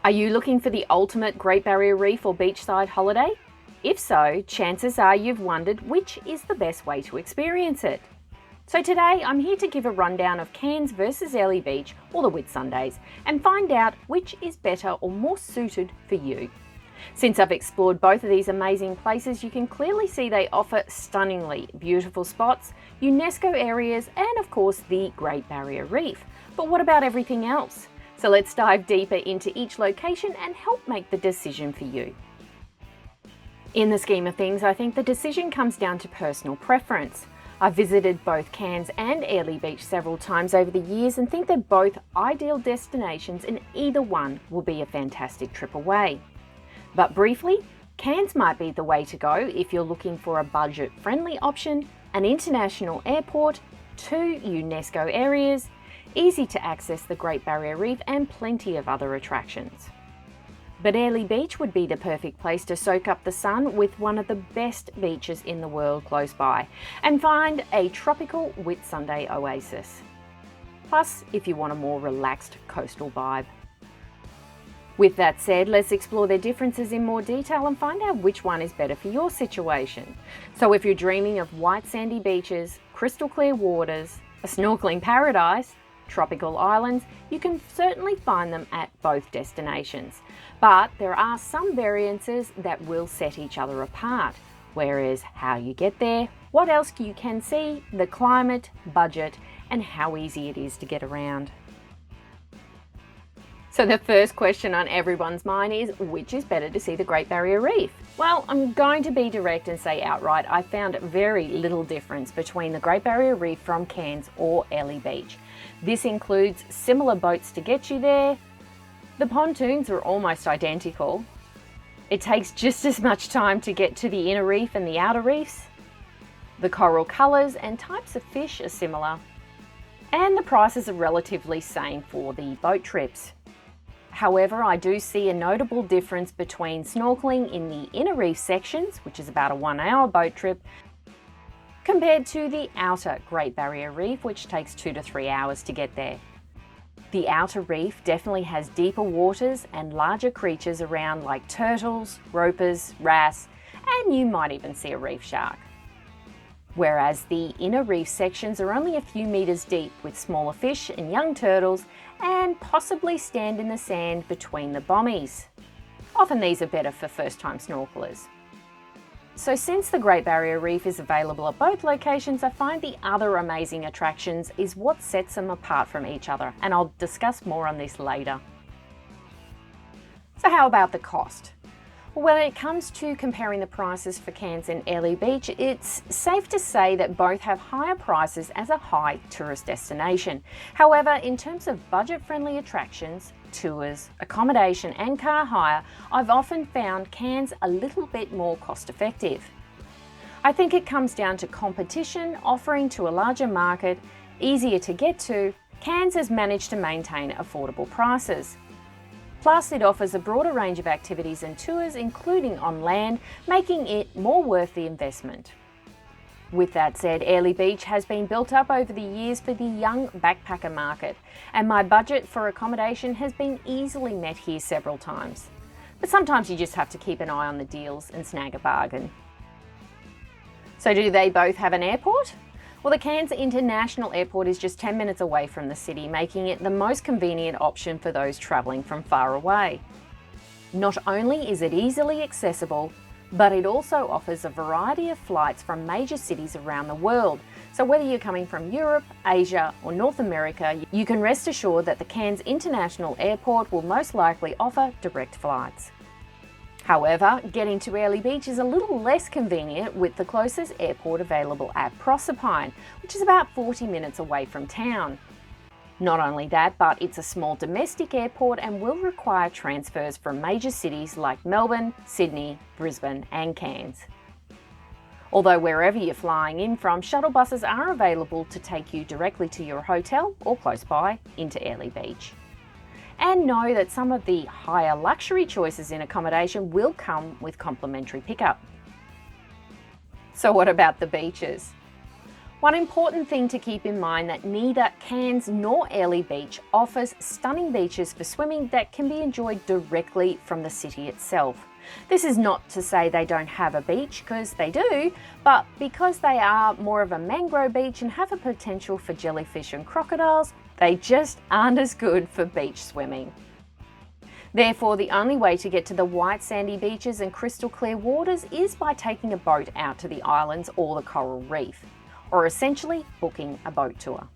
Are you looking for the ultimate Great Barrier Reef or beachside holiday? If so, chances are you've wondered which is the best way to experience it. So today I'm here to give a rundown of Cairns Vs Airlie Beach or the Whitsundays and find out which is better or more suited for you. Since I've explored both of these amazing places, you can clearly see they offer stunningly beautiful spots, UNESCO areas, and of course the Great Barrier Reef. But what about everything else? So let's dive deeper into each location and help make the decision for you. In the scheme of things, I think the decision comes down to personal preference. I've visited both Cairns and Airlie Beach several times over the years and think they're both ideal destinations, and either one will be a fantastic trip away. But briefly, Cairns might be the way to go if you're looking for a budget-friendly option, an international airport, 2 UNESCO areas, easy to access the Great Barrier Reef, and plenty of other attractions. But Airlie Beach would be the perfect place to soak up the sun with one of the best beaches in the world close by and find a tropical Whitsunday oasis. Plus, if you want a more relaxed coastal vibe. With that said, let's explore their differences in more detail and find out which one is better for your situation. So if you're dreaming of white sandy beaches, crystal clear waters, a snorkeling paradise, tropical islands, you can certainly find them at both destinations. But there are some variances that will set each other apart, whereas how you get there, what else you can see, the climate, budget, and how easy it is to get around. So the first question on everyone's mind is, which is better to see the Great Barrier Reef? Well, I'm going to be direct and say outright, I found very little difference between the Great Barrier Reef from Cairns or Airlie Beach. This includes similar boats to get you there. The pontoons are almost identical. It takes just as much time to get to the inner reef and the outer reefs. The coral colours and types of fish are similar. And the prices are relatively same for the boat trips. However, I do see a notable difference between snorkeling in the inner reef sections, which is about a 1-hour boat trip, compared to the outer Great Barrier Reef, which takes 2 to 3 hours to get there. The outer reef definitely has deeper waters and larger creatures around like turtles, ropers, wrasse, and you might even see a reef shark. Whereas the inner reef sections are only a few meters deep with smaller fish and young turtles, and possibly stand in the sand between the bommies. Often these are better for first-time snorkelers. So since the Great Barrier Reef is available at both locations, I find the other amazing attractions is what sets them apart from each other, and I'll discuss more on this later. So how about the cost? When it comes to comparing the prices for Cairns and Airlie Beach, it's safe to say that both have higher prices as a high tourist destination. However, in terms of budget-friendly attractions, tours, accommodation and car hire, I've often found Cairns a little bit more cost-effective. I think it comes down to competition, offering to a larger market, easier to get to. Cairns has managed to maintain affordable prices. Plus, it offers a broader range of activities and tours, including on land, making it more worth the investment. With that said, Airlie Beach has been built up over the years for the young backpacker market, and my budget for accommodation has been easily met here several times. But sometimes you just have to keep an eye on the deals and snag a bargain. So do they both have an airport? Well, the Cairns International Airport is just 10 minutes away from the city, making it the most convenient option for those travelling from far away. Not only is it easily accessible, but it also offers a variety of flights from major cities around the world. So whether you're coming from Europe, Asia or North America, you can rest assured that the Cairns International Airport will most likely offer direct flights. However, getting to Airlie Beach is a little less convenient, with the closest airport available at Proserpine, which is about 40 minutes away from town. Not only that, but it's a small domestic airport and will require transfers from major cities like Melbourne, Sydney, Brisbane and Cairns. Although wherever you're flying in from, shuttle buses are available to take you directly to your hotel or close by into Airlie Beach. And know that some of the higher luxury choices in accommodation will come with complimentary pickup. So what about the beaches? One important thing to keep in mind that neither Cairns nor Airlie Beach offers stunning beaches for swimming that can be enjoyed directly from the city itself. This is not to say they don't have a beach, because they do, but because they are more of a mangrove beach and have a potential for jellyfish and crocodiles, they just aren't as good for beach swimming. Therefore, the only way to get to the white sandy beaches and crystal clear waters is by taking a boat out to the islands or the coral reef, or essentially booking a boat tour.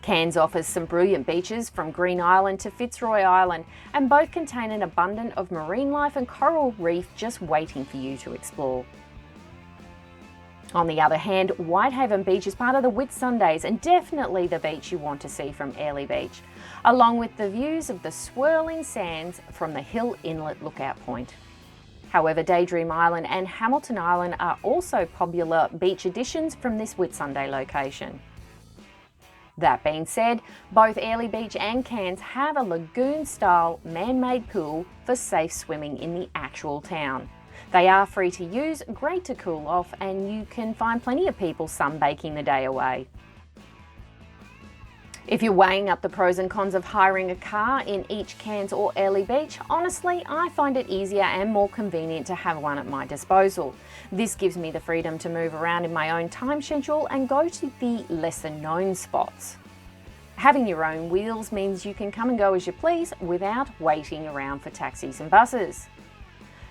Cairns offers some brilliant beaches from Green Island to Fitzroy Island, and both contain an abundance of marine life and coral reef just waiting for you to explore. On the other hand, Whitehaven Beach is part of the Whitsundays and definitely the beach you want to see from Airlie Beach, along with the views of the swirling sands from the Hill Inlet lookout point. However, Daydream Island and Hamilton Island are also popular beach additions from this Whitsunday location. That being said, both Airlie Beach and Cairns have a lagoon-style man-made pool for safe swimming in the actual town. They are free to use, great to cool off, and you can find plenty of people sunbaking the day away. If you're weighing up the pros and cons of hiring a car in each Cairns or Airlie Beach, honestly, I find it easier and more convenient to have one at my disposal. This gives me the freedom to move around in my own time schedule and go to the lesser known spots. Having your own wheels means you can come and go as you please without waiting around for taxis and buses.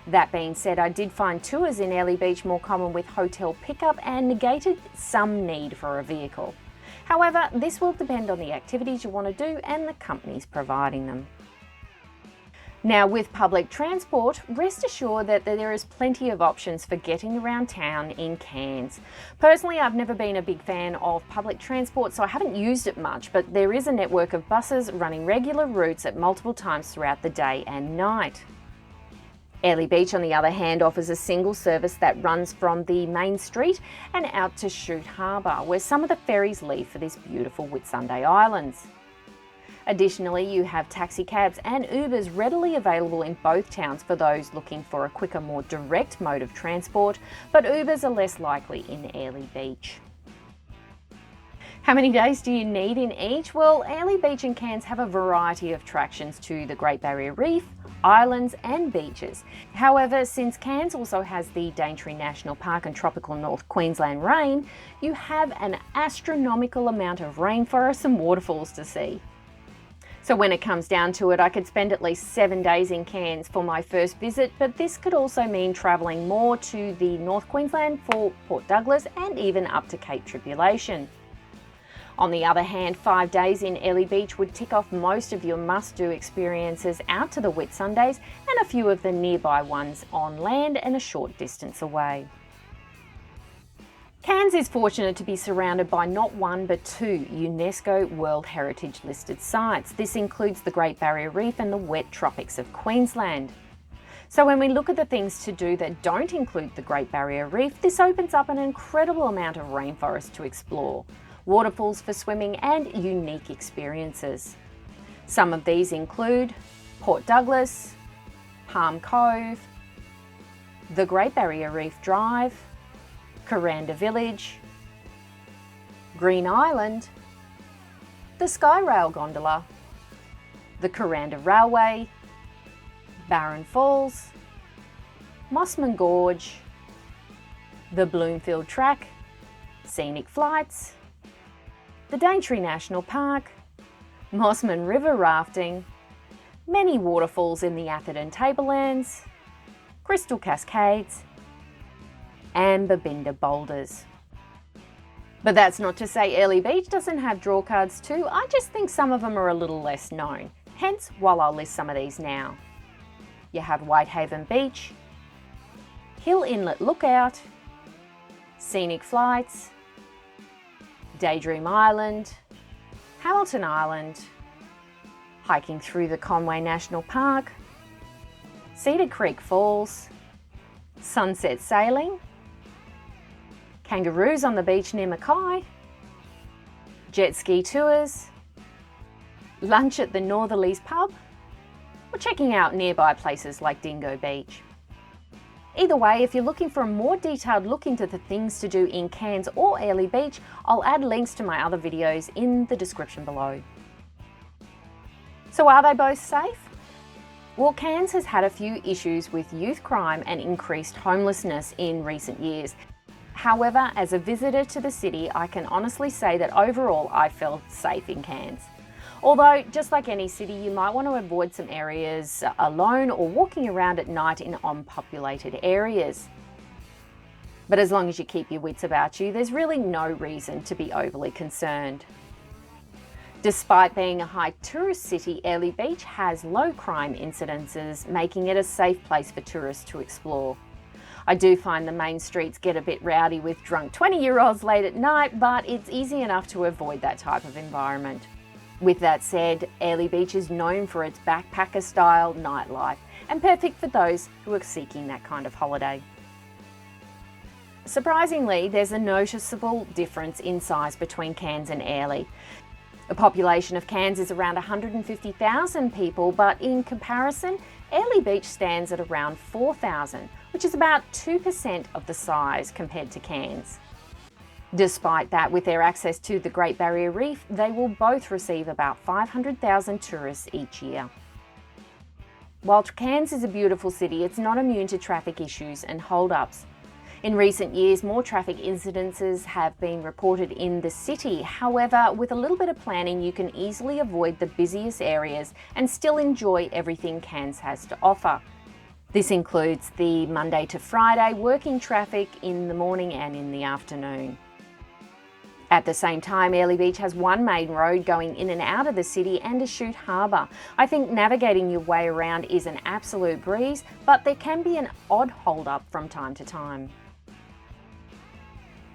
That being said, I did find tours in Airlie Beach more common with hotel pickup and negated some need for a vehicle. However, this will depend on the activities you want to do and the companies providing them. Now, with public transport, rest assured that there is plenty of options for getting around town in Cairns. Personally, I've never been a big fan of public transport, so I haven't used it much, but there is a network of buses running regular routes at multiple times throughout the day and night. Airlie Beach, on the other hand, offers a single service that runs from the main street and out to Shute Harbour, where some of the ferries leave for these beautiful Whitsunday Islands. Additionally, you have taxi cabs and Ubers readily available in both towns for those looking for a quicker, more direct mode of transport, but Ubers are less likely in Airlie Beach. How many days do you need in each? Well, Airlie Beach and Cairns have a variety of attractions to the Great Barrier Reef, islands and beaches. However, since Cairns also has the Daintree National Park and tropical North Queensland rain, you have an astronomical amount of rainforests and waterfalls to see. So when it comes down to it, I could spend at least 7 days in Cairns for my first visit, but this could also mean travelling more to the North Queensland for Port Douglas and even up to Cape Tribulation. On the other hand, 5 days in Airlie Beach would tick off most of your must-do experiences out to the Whitsundays and a few of the nearby ones on land and a short distance away. Cairns is fortunate to be surrounded by not one but 2 UNESCO World Heritage listed sites. This includes the Great Barrier Reef and the wet tropics of Queensland. So when we look at the things to do that don't include the Great Barrier Reef, this opens up an incredible amount of rainforest to explore, waterfalls for swimming and unique experiences. Some of these include Port Douglas, Palm Cove, the Great Barrier Reef Drive, Kuranda Village, Green Island, the Skyrail Gondola, the Kuranda Railway, Barron Falls, Mossman Gorge, the Bloomfield Track, Scenic Flights, the Daintree National Park, Mossman River Rafting, many waterfalls in the Atherton Tablelands, Crystal Cascades, and Babinda Boulders. But that's not to say Airlie Beach doesn't have draw cards too. I just think some of them are a little less known. Hence, while I'll list some of these now. You have Whitehaven Beach, Hill Inlet Lookout, Scenic Flights, Daydream Island, Hamilton Island, hiking through the Conway National Park, Cedar Creek Falls, sunset sailing, kangaroos on the beach near Mackay, jet ski tours, lunch at the Northerlies pub, or checking out nearby places like Dingo Beach. Either way, if you're looking for a more detailed look into the things to do in Cairns or Airlie Beach, I'll add links to my other videos in the description below. So are they both safe? Well, Cairns has had a few issues with youth crime and increased homelessness in recent years. However, as a visitor to the city, I can honestly say that overall I felt safe in Cairns. Although, just like any city, you might want to avoid some areas alone or walking around at night in unpopulated areas. But as long as you keep your wits about you, there's really no reason to be overly concerned. Despite being a high tourist city, Airlie Beach has low crime incidences, making it a safe place for tourists to explore. I do find the main streets get a bit rowdy with drunk 20-year-olds late at night, but it's easy enough to avoid that type of environment. With that said, Airlie Beach is known for its backpacker-style nightlife and perfect for those who are seeking that kind of holiday. Surprisingly, there's a noticeable difference in size between Cairns and Airlie. The population of Cairns is around 150,000 people, but in comparison, Airlie Beach stands at around 4,000, which is about 2% of the size compared to Cairns. Despite that, with their access to the Great Barrier Reef, they will both receive about 500,000 tourists each year. While Cairns is a beautiful city, it's not immune to traffic issues and hold-ups. In recent years, more traffic incidences have been reported in the city. However, with a little bit of planning, you can easily avoid the busiest areas and still enjoy everything Cairns has to offer. This includes the Monday to Friday working traffic in the morning and in the afternoon. At the same time, Airlie Beach has one main road going in and out of the city and a chute harbour. I think navigating your way around is an absolute breeze, but there can be an odd hold-up from time to time.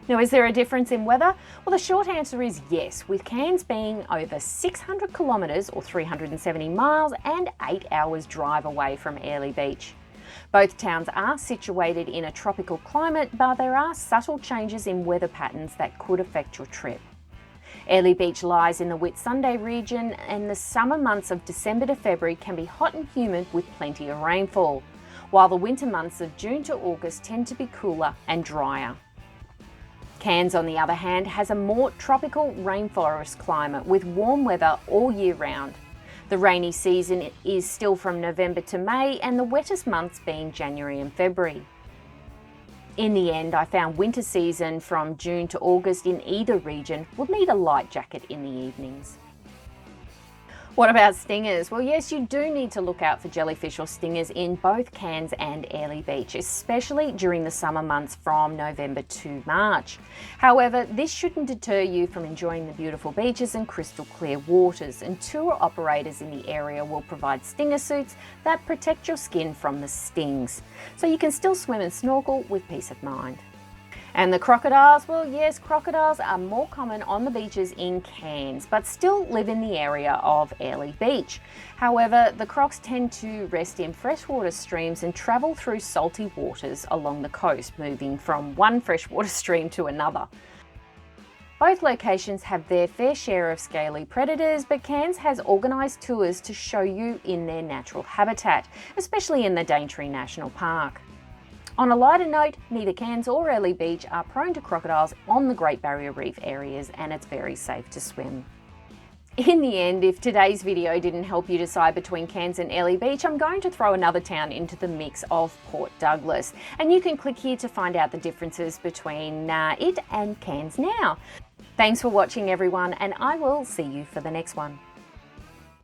Now, is there a difference in weather? Well, the short answer is yes, with Cairns being over 600 kilometres or 370 miles and 8 hours drive away from Airlie Beach. Both towns are situated in a tropical climate, but there are subtle changes in weather patterns that could affect your trip. Airlie Beach lies in the Whitsunday region, and the summer months of December to February can be hot and humid with plenty of rainfall, while the winter months of June to August tend to be cooler and drier. Cairns, on the other hand, has a more tropical rainforest climate with warm weather all year round. The rainy season is still from November to May, and the wettest months being January and February. In the end, I found winter season from June to August in either region would need a light jacket in the evenings. What about stingers? Well, yes, you do need to look out for jellyfish or stingers in both Cairns and Airlie Beach, especially during the summer months from November to March. However, this shouldn't deter you from enjoying the beautiful beaches and crystal clear waters, and tour operators in the area will provide stinger suits that protect your skin from the stings, so you can still swim and snorkel with peace of mind. And the crocodiles, well yes, crocodiles are more common on the beaches in Cairns, but still live in the area of Airlie Beach. However, the crocs tend to rest in freshwater streams and travel through salty waters along the coast, moving from one freshwater stream to another. Both locations have their fair share of scaly predators, but Cairns has organised tours to show you in their natural habitat, especially in the Daintree National Park. On a lighter note, neither Cairns or Airlie Beach are prone to crocodiles on the Great Barrier Reef areas, and it's very safe to swim. In the end, if today's video didn't help you decide between Cairns and Airlie Beach, I'm going to throw another town into the mix of Port Douglas, and you can click here to find out the differences between it and Cairns now. Thanks for watching everyone, and I will see you for the next one.